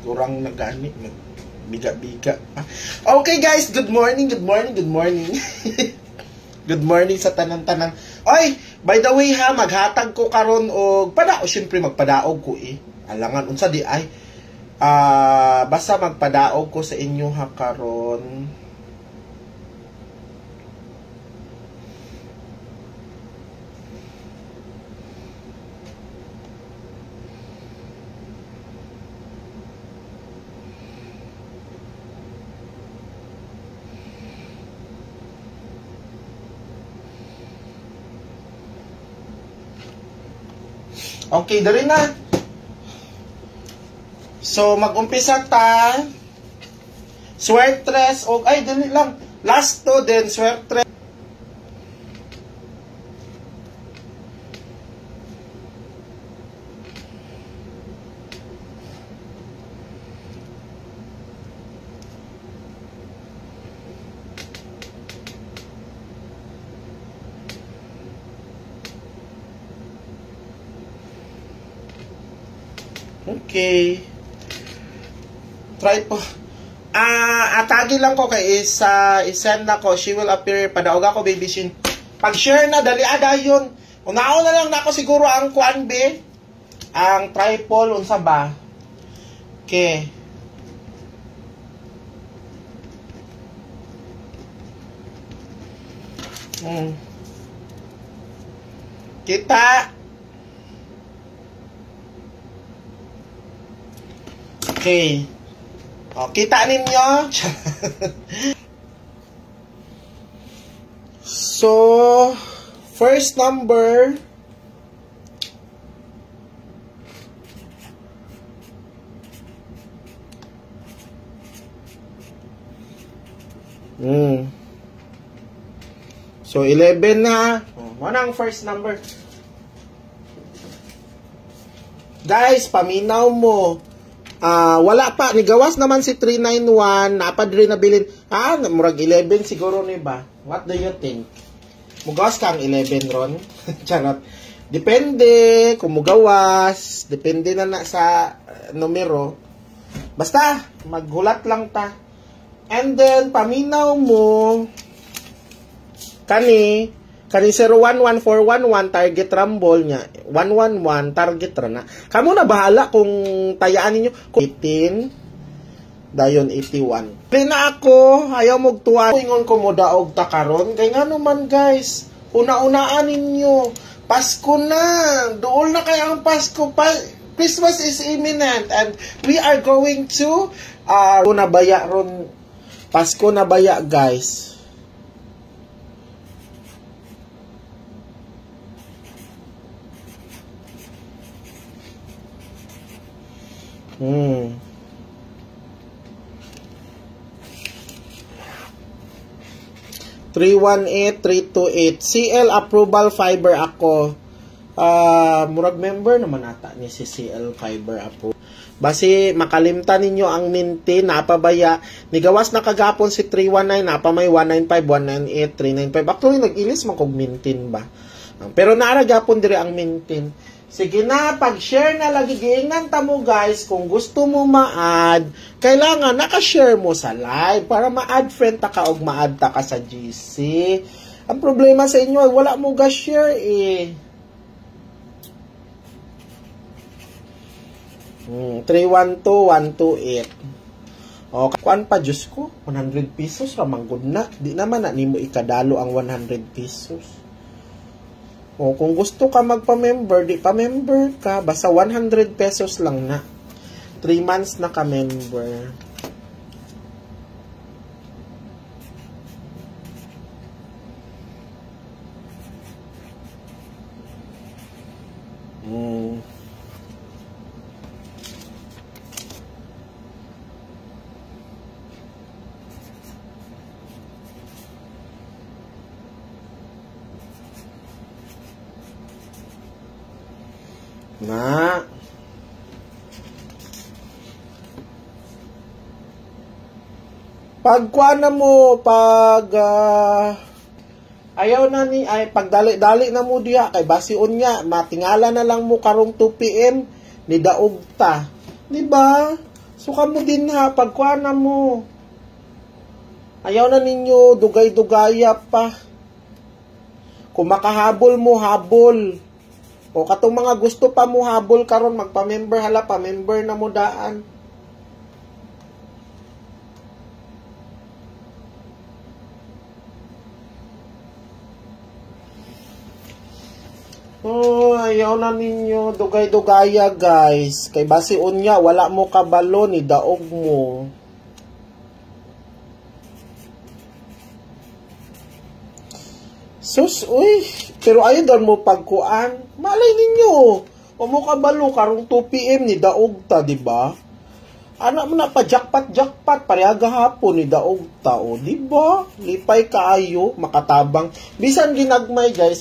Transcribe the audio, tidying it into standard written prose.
Kurang na gani. Biga-biga. Okay guys, good morning. Good morning sa tanan-tanan. Oy, by the way ha, maghatag ko karon og padaog, syempre magpadaog ko Alangan unsa di ay. Basta magpadaog ko sa inyo ha karon. Okay, dali na. So, mag-umpisa ta. Swertres. Ay, dali lang. Last to din, swertres. Okay. Try po. Atagi lang ko kay isend na ko. She will appear. Padaog ako, baby Shin. Pag-share na, dali yun. Unao na lang na ako siguro ang kuan be. Ang tripod, unsa ba? Okay. Kita. Okay. O, kita ninyo. So, first number. So, 11 na. Ano ang first number? Guys, paminaw mo. Wala pa, nigawas naman si 391, napadri na bilin. Murag 11 siguro ni ba? What do you think? Mugawas ka ang 11 ron? Charot. Depende kung mugawas, depende na sa numero. Basta, maghulat lang ta. And then, paminaw mo, kani 011411 target rumble niya 111 target ra na. Kamo na bahala kung tayaan ninyo 18 dayon 81. Dili na ako ayaw mogtuwa ingon ko mo daog ta karon kay ngano man guys. Una-unaan ninyo Pasko na. Duol na kay ang Pasko pa. Christmas is imminent and we are going to nabaya ron Pasko na baya guys. Hmm. 318-328 CL approval fiber ako. Murag member naman ata ni si CL fiber approval. Basi makalimtan ninyo ang minti napabaya. Nigawas na kagapon si 319 napa may 195, 198, 395. Actually nag-ilis man kog mintin ba. Pero naara gapon dire ang mintin. Sige na, pag-share na lagi. Giingnan ta mo guys, kung gusto mo ma-add, kailangan naka-share mo sa live para ma-add friend ta ka o ma-add ta ka sa GC. Ang problema sa inyo, wala mo ga-share eh. 312128. O, kuan pa, Diyos ko, 100 pesos, ramanggod na. Di naman na, ni mo ikadalo ang 100 pesos. O, kung gusto ka magpa-member, di pa-member ka. Basta 100 pesos lang na. 3 months na ka-member. Na pagkuha na mo ayaw na ni ay pagdali-dali na mo diha kay basiun niya matingala na lang mo karong 2 PM ni daog ta Diba? Suka mo din ha, pagkuha na mo. Ayaw na ninyo, dugay-dugaya pa. Kung makahabol mo, habol. O katong mga gusto pa mo habol karon magpa-member hala, pa-member na mo daan. Oh, ayaw na ninyo, dugay-dugaya guys. Kay basi unya, wala mo kabalo ni daog mo. Sus, uy, pero ayaw doon mo pagkuan. Malay ninyo, o mo kabalo, karong 2 PM ni daog ta, diba? Anak mo na pa, jackpot, parehaga hapon ni daog ta, o diba? Lipay kaayo, makatabang. Bisan ginagmay guys,